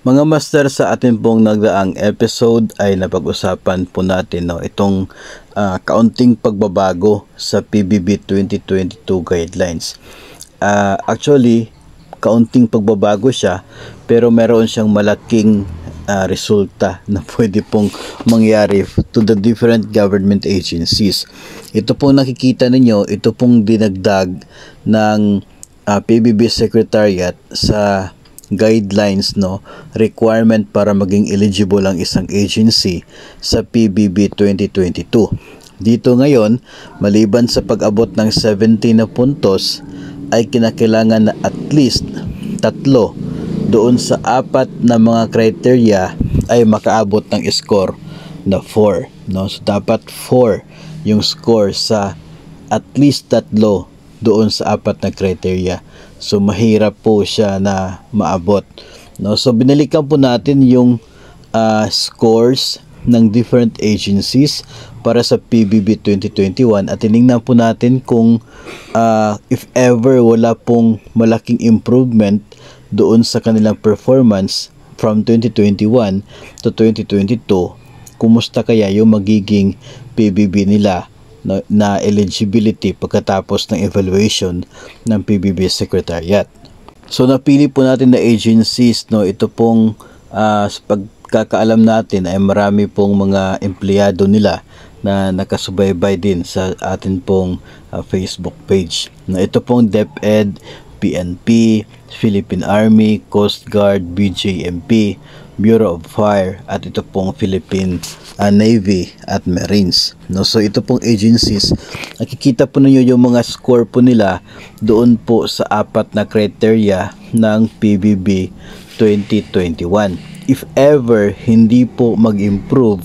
Mga master, sa atin pong nagdaang episode ay napag-usapan po natin itong kaunting pagbabago sa PBB 2022 guidelines. Actually, kaunting pagbabago siya pero meron siyang malaking resulta na pwede pong mangyari to the different government agencies. Ito pong nakikita ninyo, ito pong dinagdag ng PBB Secretariat sa guidelines, requirement para maging eligible ang isang agency sa PBB 2022. Dito ngayon, maliban sa pag-abot ng 17 na puntos, ay kinakailangan na at least 3 doon sa 4 na mga criteria ay makaabot ng score na 4. So dapat 4 yung score sa at least 3 doon sa 4 na criteria. So mahirap po siya na maabot. So binalikan po natin yung scores ng different agencies para sa PBB 2021 at tinignan po natin kung if ever wala pong malaking improvement doon sa kanilang performance from 2021 to 2022, kumusta kaya yung magiging PBB nila na eligibility pagkatapos ng evaluation ng PBB Secretariat. So napili po natin na agencies, ito pong sa pagkakaalam natin ay marami pong mga empleyado nila na nakasubaybay din sa atin pong Facebook page. Ito pong DepEd, PNP, Philippine Army, Coast Guard, BJMP, Bureau of Fire, at ito pong Philippine Navy at Marines. So ito pong agencies, nakikita po ninyo yung mga score po nila doon po sa 4 na criteria ng PBB 2021. If ever hindi po mag-improve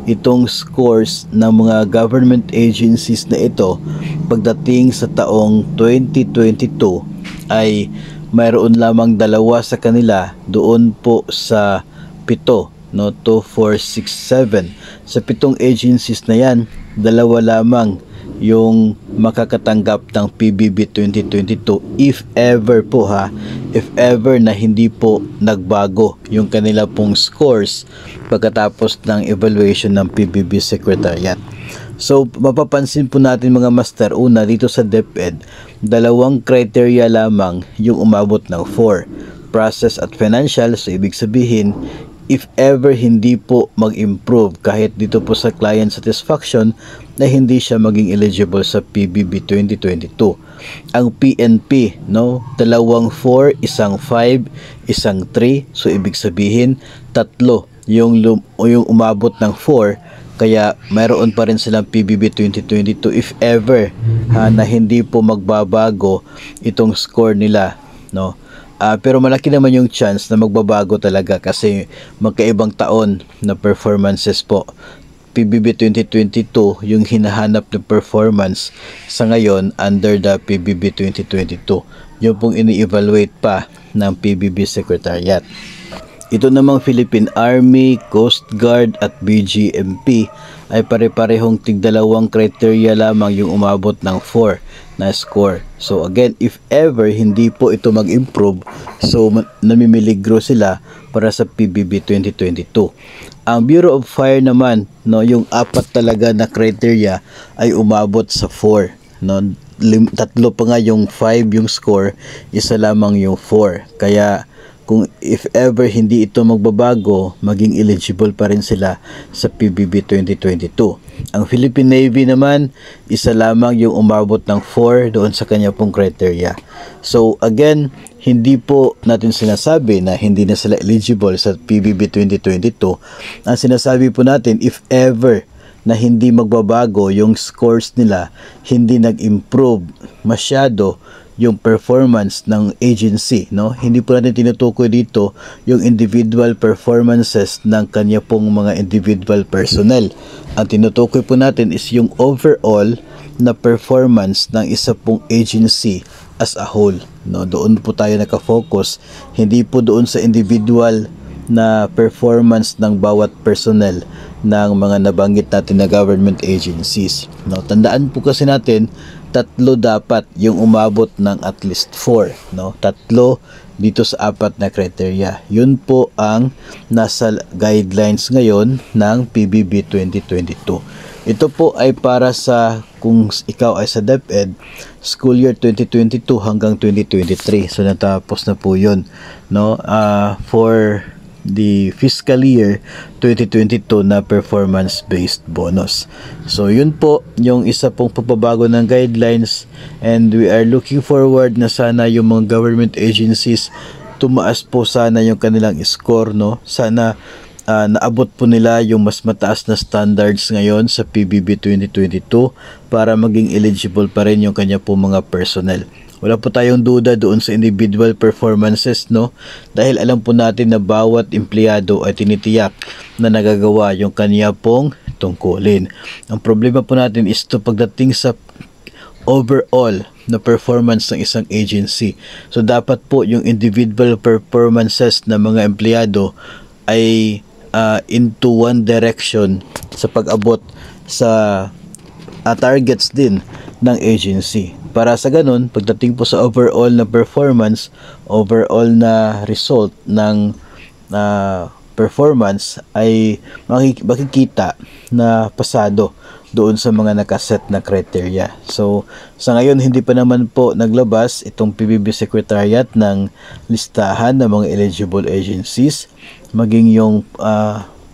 itong scores ng mga government agencies na ito pagdating sa taong 2022, ay mayroon lamang 2 sa kanila doon po sa 7, 2, 4, 6, 7. Sa 7 agencies na yan, 2 lamang yung makakatanggap ng PBB 2022 if ever po if ever na hindi po nagbago yung kanila pong scores pagkatapos ng evaluation ng PBB Secretariat. So mapapansin po natin mga master, una dito sa DepEd, 2 criteria lamang yung umabot ng 4, process at financial. So ibig sabihin, if ever hindi po mag-improve kahit dito po sa client satisfaction, na hindi siya maging eligible sa PBB 2022. Ang PNP, 2 4, isang 5, isang 3. So ibig sabihin 3 yung umabot ng 4, kaya mayroon pa rin silang PBB 2022 if ever na hindi po magbabago itong score nila, pero malaki naman yung chance na magbabago talaga kasi magkaibang taon na performances po. PBB 2022 yung hinahanap na performance sa ngayon under the PBB 2022. Yung pong ini-evaluate pa ng PBB Secretariat. Ito namang Philippine Army, Coast Guard at BGMP ay pare-parehong tig-2 criteria lamang yung umabot ng 4 na score. So again, if ever hindi po ito mag-improve, so namimiligro sila para sa PBB 2022. Ang Bureau of Fire naman, yung 4 talaga na criteria ay umabot sa 4. 3 pa nga yung 5 yung score, isa lamang yung 4. Kaya kung if ever hindi ito magbabago, maging eligible pa rin sila sa PBB 2022. Ang Philippine Navy naman, isa lamang yung umabot ng 4 doon sa kanya pong criteria. So again, hindi po natin sinasabi na hindi na sila eligible sa PBB 2022. Ang sinasabi po natin, if ever na hindi magbabago yung scores nila, hindi nag-improve masyado yung performance ng agency, hindi po natin tinutukoy dito yung individual performances ng kanya pong mga individual personnel. Ang tinutukoy po natin is yung overall na performance ng isa pong agency as a whole. Doon po tayo nakafocus, hindi po doon sa individual na performance ng bawat personnel ng mga nabanggit natin na government agencies. Tandaan po kasi natin tatlo dapat yung umabot ng at least 4, no? Tatlo dito sa 4 na criteria. Yun po ang nasa guidelines ngayon ng PBB 2022. Ito po ay para sa kung ikaw ay sa DepEd, school year 2022 hanggang 2023. So natapos na po 'yun, no? For the fiscal year 2022 na performance-based bonus. So yun po yung isa pong pagbabago ng guidelines, and we are looking forward na sana yung mga government agencies tumaas po sana yung kanilang score, no? Sana naabot po nila yung mas mataas na standards ngayon sa PBB 2022 para maging eligible pa rin yung kanya po mga personnel. Wala po tayong duda doon sa individual performances, no? Dahil alam po natin na bawat empleyado ay tinitiyak na nagagawa yung kanya pong tungkulin. Ang problema po natin is to pagdating sa overall na performance ng isang agency. So dapat po yung individual performances ng mga empleyado ay into one direction sa pag-abot sa targets din ng agency. Para sa ganun, pagdating po sa overall na performance, overall na result ng performance ay makikita na pasado doon sa mga nakaset na criteria. So, sa ngayon, hindi pa naman po naglabas itong PBB Secretariat ng listahan ng mga eligible agencies, maging yung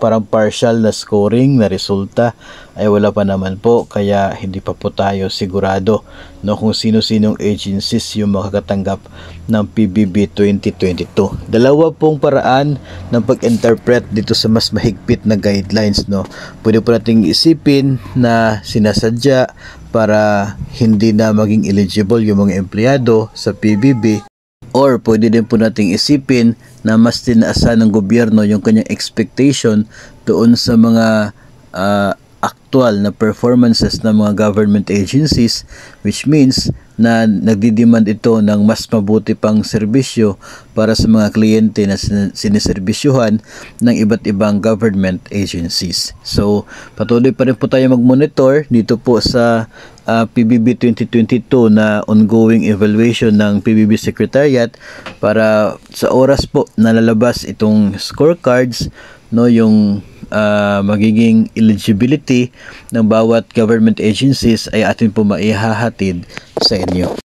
parang partial na scoring na resulta ay wala pa naman po, kaya hindi pa po tayo sigurado, no, kung sino-sinong agencies yung makakatanggap ng PBB 2022. Dalawa pong paraan ng pag-interpret dito sa mas mahigpit na guidelines, no. Pwede po nating isipin na sinasadya para hindi na maging eligible yung mga empleyado sa PBB, or pwede din po nating isipin na mas tinaasan ng gobyerno yung kanyang expectation doon sa mga actual na performances ng mga government agencies, which means na nagdidemand ito ng mas mabuti pang serbisyo para sa mga kliyente na siniserbisyuhan ng iba't ibang government agencies. So, patuloy pa rin po tayo mag-monitor dito po sa PBB 2022 na ongoing evaluation ng PBB Secretariat para sa oras po na lalabas itong scorecards, no, yung magiging eligibility ng bawat government agencies ay atin po maihahatid sa inyo.